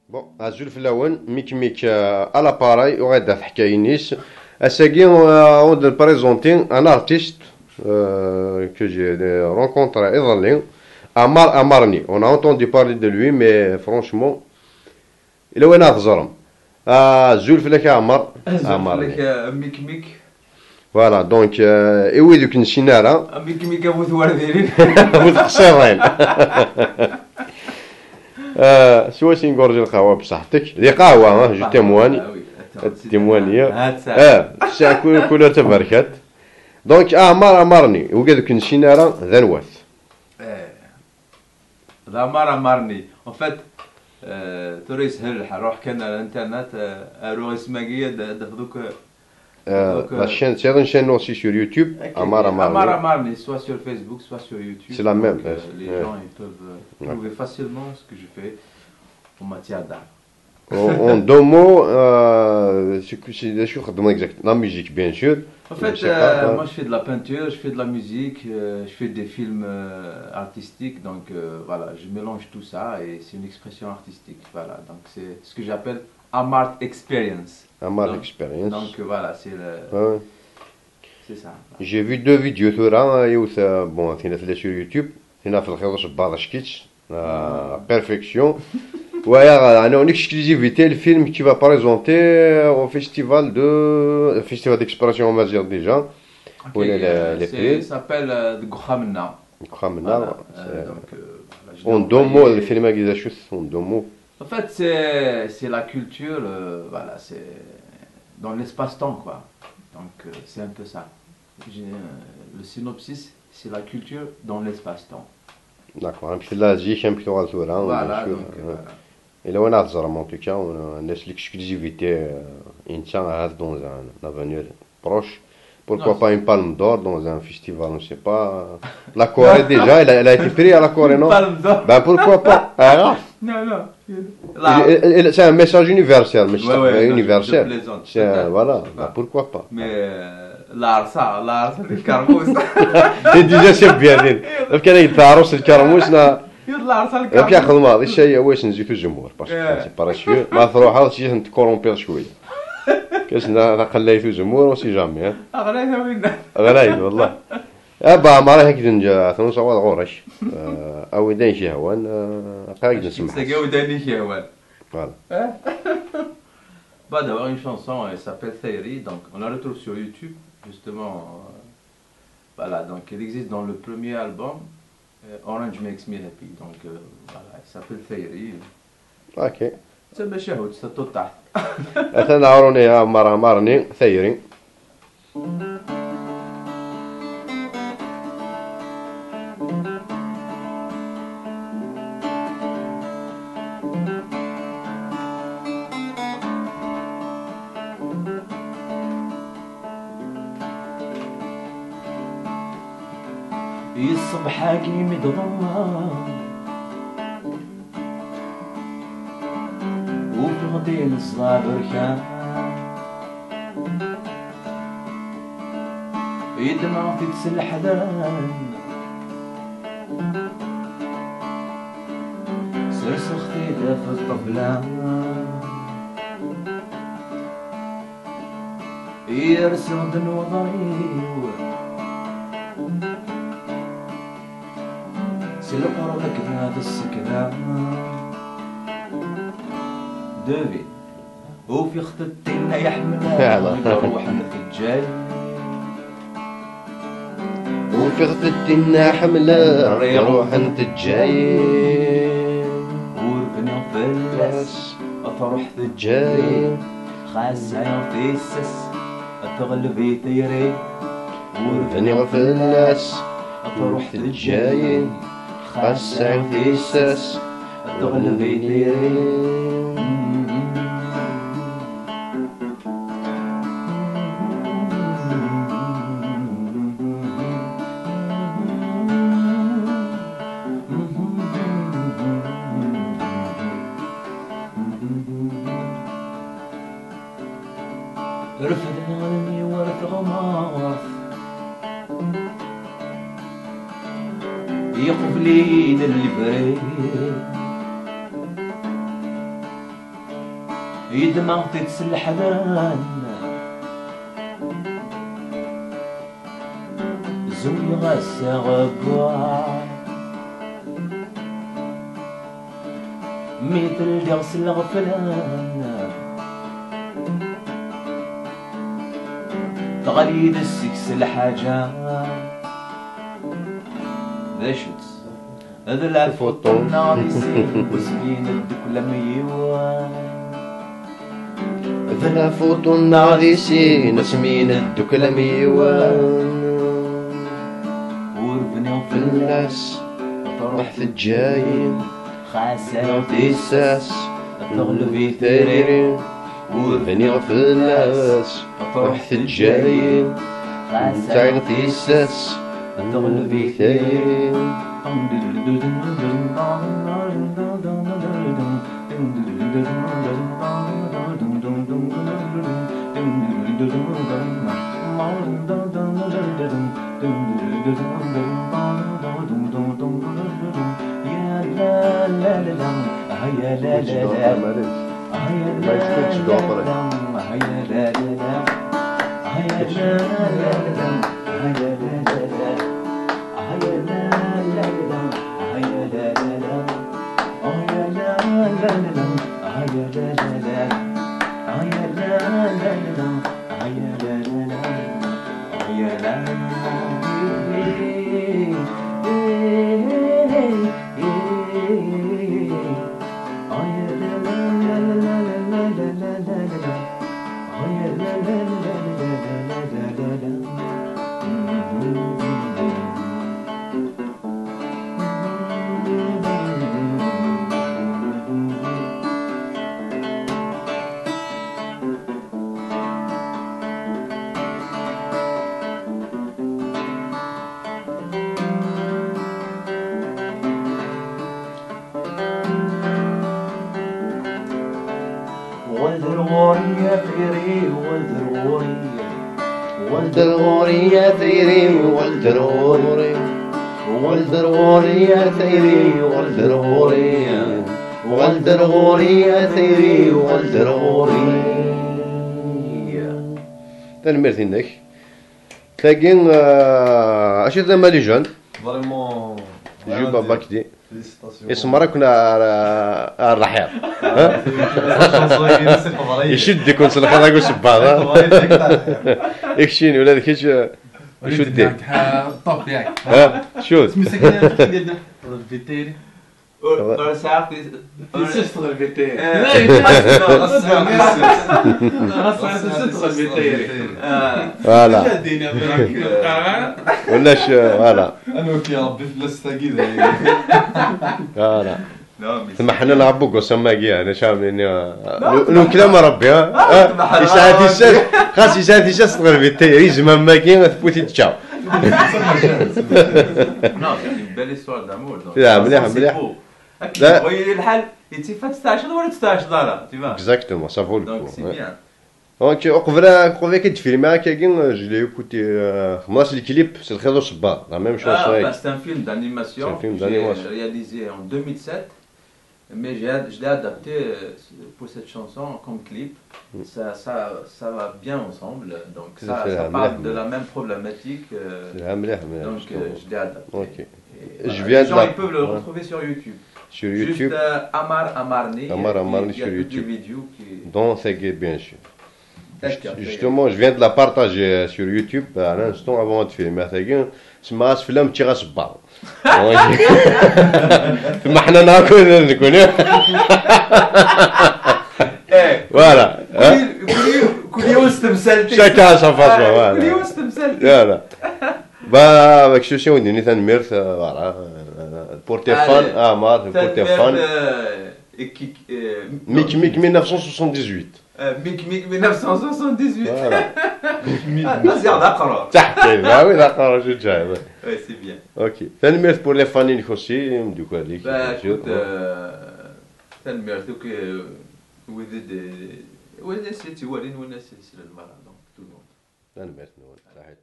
بون عزول في الاول ميك على باراي وغادا في حكايه نيس اساكي اون دو بريزونتي ان ارتيست كو جي رونكونتر ايضا عمار امرني اون انتوندي بارلي دو لوي مي فرونشمون الا وين تزرم زول فيك عمر زول امرني لك ميك ميك. فوالا دونك ايوي دوك نسينا راه ميك ميك ابو ثوارديري. وتقصيرين سوا سينغورجي القهوه بصحتك دي قهوه جو تيمواني التيموانيه الساعه كلها تباركات دونك امرني وكذاك نسينا راه ذا نواث ذا مرني en fait ترى يسهل روح كان على الانترنت اروح اسماكيه دوك la chaîne, c'est une chaîne aussi sur YouTube, Amar Amar Amarni. Amarni, soit sur Facebook, soit sur YouTube. C'est la même. Donc, les gens ils peuvent trouver facilement ce que je fais en matière d'art. En deux mots, c'est sûr, exact. La musique, bien sûr. En fait, moi je fais de la peinture, je fais de la musique, je fais des films artistiques, donc voilà, je mélange tout ça et c'est une expression artistique. Voilà, donc c'est ce que j'appelle Amart Experience. Amar Donc- Experience. Donc voilà, c'est le, Ouais. c'est ça. J'ai vu deux vidéos ثورة يوث بون ثينا ثلاثة sur YouTube ثينا في الخير بعض شكيتش بيرفكسيون ويا انا اون اكسكلوزيفيتي الفيلم كي va présenter au festival d'expression on va dire déjà Ok, ولا les ça prix s'appelle Gokhamna. خمنا Donc, voilà, je l'ai اون دو مو envoyé. الفيلم هكذا شوف اون دو مو En fait, c'est la culture, voilà, c'est dans l'espace-temps, quoi. Donc, c'est un peu ça. Le synopsis, c'est la culture dans l'espace-temps. داكور غنمشي لازي كنمشيو على ثورة Voilà, donc, voilà. الا وانا تزرم ان توكا الناس ليكسكلوزيفيتي انت هاد دون ان افونير بروش pourquoi Non, pas une palme d'or dans un festival, on ne sait pas. La Corée déjà, elle a été prise à la Corée, non? Palme d'or. Ben pourquoi pas? Ah, Non, non. Là, c'est un message universel, mais Ouais, ouais, non, universel. je plaisante, C'est peut-être, voilà, je sais ben pas. pourquoi pas? mais l'art, le carmousse. Et déjà c'est bien. Donc كان يتعرس الكرموس نا l'art, ça, le كي ياخذ carmousse. ماضي الشيء واش نزيدو الجمهور باسكو سي باراسيو ما تروح تجي تكورونبير شويه كاش خليتو الجمهور وسي جامي أغنيتها منا. غلايب والله ابا ما راه هكذا نجا ثنص عوض غورش او داين شي هوان قاعد نسمح C'est Dani Chiawan. فوالا Bah, d'avoir une chanson, elle s'appelle Theory, donc on la retrouve sur YouTube, justement. Voilà, donc elle existe dans le premier album, Orange Makes Me Happy, donc voilà, elle s'appelle Theory. اوكي C'est Béchahoud, c'est tout tard. اثنا عروني يا مارني ثيري الصبح حاكم يتغمر وفي غدين الصغار كان يدمع في تسل حذان سرسخ في الطبلان يرسم دنو ضريو سلقربك هذا السكنان دافيد وفي خطتنا يحملها روح الرجال وفي غدتنا حمله روح انت جاي وربنا فلس أفرح جاي خاصة ينفيسس أتغلبي تيري وربني غفلس أفرح جاي خاصة فيسس أتغلبي تيري رفد الغني ورث غماض يقف لين البريد يدمع تتسل حذران زوي غاسا غقوع مثل درس الغفلان تغليد السكس الحاجة ذا شوت هذا العفوطون ناريسين وسكين الدك لميوان هذا العفوطون ناريسين وسمين الدك لميوان وربنا في الناس طرح في الجايين خاسر تيساس تغلبي ثيرين وربنا في الناس طرح في الجايين خاسر تيساس تغلبي ثيرين والدروري يا ثيري والدروري والدروري يا ثيري والدروري والدروري يا ثيري والدروري تنمرتي انك تلاقين اشي ذا مالي جون فريمون جو بابا كدي اسم راكنا الرحيل يشد يكون سلخ هذا يقول سباغ يكشيني ولا ذاك يشد طب ياك شو الفيتيري تستغل الفيتيري فوالا ولاش فوالا انا وكي يا ربي فلاس ثقيل فوالا ثم حنا نعبوك وسماكي انا شاملين لو كلام ربي يساعد الساس خاص يساعد الساس تغير في التيري زمان ماكي تفوتي تشاو Non, c'est une belle histoire d'amour. لا مليح مليح لا وي الحال يتفات 16 ولا 16 دارا tu vois. Exactement, ça vaut le Donc coup. c'est bien. Donc قبل كنت فيلم كاين je l'ai écouté خلاص الكليب c'est الخير والصباح la même chose. Ah, bah, c'est un film d'animation. C'est un film que j'ai d'animation. réalisé en 2007. Mais je l'ai adapté pour cette chanson comme clip. Ça va bien ensemble. Donc ça parle de la même problématique. Donc je l'ai adapté. Ok. Et, Je viens les gens ils peuvent le retrouver sur YouTube. Sur YouTube. Juste Amar Amarni. Amar Amarni sur Il y a YouTube. toutes les vidéos qui... Dans Thagé, bien sûr. Justement, je viens de la partager sur YouTube à l'instant avant de filmer Thagé. C'est ma film qui reste bas. ثم احنا ناكل نكون فوالا كل يوم استمثلتي شكا صفاصفا فوالا كل يوم استمثلتي فوالا با شو شو ندير تنمير فوالا بورتيفون مار بورتيفون ميك 1978 ميك 1978 فوالا مزيان اقرا تحكي وي داكور جو جاي وي سي بيان اوكي تنمير بور لي فانين خوسي ندوك عليك تنمير دوك ولد سيتي ولين وناس السلسله المراه دونك تو الموند تنمير صحيح